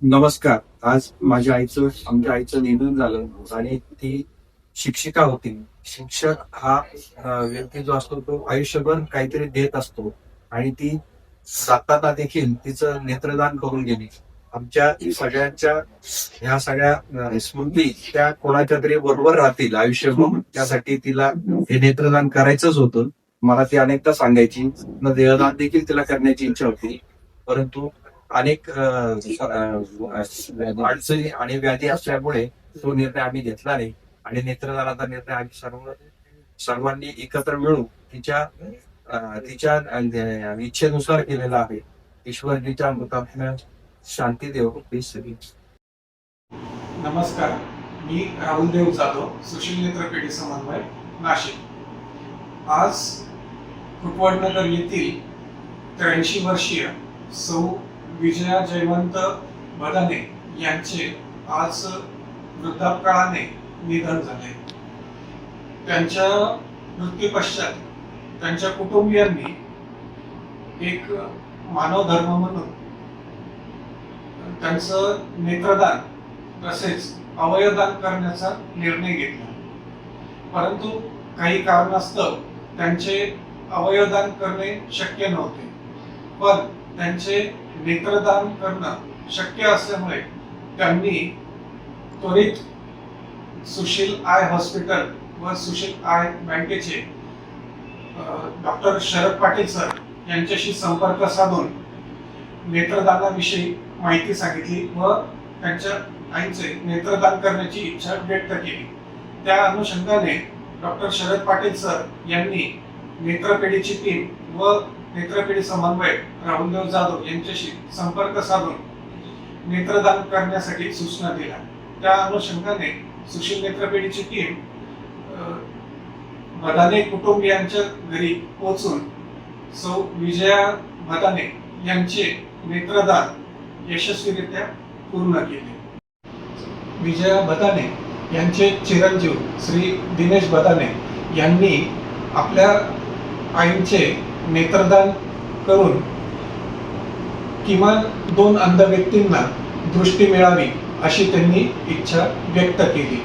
नमस्कार. आज आमच्या आईचं निधन झालं आणि ती शिक्षिका होती. शिक्षक हा व्यक्ती जो असतो तो आयुष्यभर काहीतरी देत असतो आणि ती जाताना देखील तिचं नेत्रदान करून गेली. आमच्या सगळ्यांच्या ह्या सगळ्या स्मृती त्या कोणाच्या तरी बरोबर राहतील आयुष्यभर. त्यासाठी तिला हे नेत्रदान करायचंच होतं. मला ती अनेकदा सांगायची. देहदान देखील तिला करण्याची इच्छा होती, परंतु अनेक अडचणी आणि व्याधी असल्यामुळे तो निर्णय आम्ही घेतला नाही आणि नेत्रदानाचा निर्णय आम्ही सर्वांनी एकत्र मिळून तिच्या इच्छेनुसार केलेला आहे. ईश्वर तिच्या मृतात्म्यात शांती देव. सगळी नमस्कार, मी राहुल देव जाधव, सुशील नेत्र पेढी समन्वय, नाशिक. आज फुटवडनगर येथील 83 वर्षीय सौ विजया जयवंत बदाने यांचे आज वृद्धापकाळाने निधन झाले. त्यांच्या मृत्यूपश्चात त्यांच्या कुटुंबियांनी एक मानव धर्म म्हणून त्यांचं नेत्रदान तसेच अवयवदान करण्याचा निर्णय घेतला. परंतु काही कारणास्तव त्यांचे अवयवदान करणे शक्य नव्हते, पण त्यांचे नेत्रदान करणं शक्य असल्यामुळे त्यांनी त्वरित सुशील आय हॉस्पिटल व सुशील आय बँकेचे डॉक्टर शरद पाटील सर यांच्याशी संपर्क साधून नेत्रदानाविषयी माहिती सांगितली व त्यांच्या आईचे नेत्रदान करण्याची इच्छा व्यक्त केली. त्या अनुषंगाने डॉक्टर शरद पाटील सर यांनी नेत्रपेढीची टीम व नेत्रपेढी समन्वय राहुलदेव जाधव यांच्याशी संपर्क साधून नेत्रदान करण्यासाठी सूचना दिल्या. त्या अनुषंगाने सुशील नेत्रपेढीची टीम बदाने कुटुंबियांच्या घरी पोहोचून सौ विजया बदाने यांचे नेत्रदान यशस्वीरित्या पूर्ण केले. विजया बदाने यांचे चिरंजीव श्री दिनेश बदाने यांनी आपल्या आईचे नेत्रदान करून किमान 2 अंध व्यक्तींना दृष्टी मिळावी अशी त्यांनी इच्छा व्यक्त केली.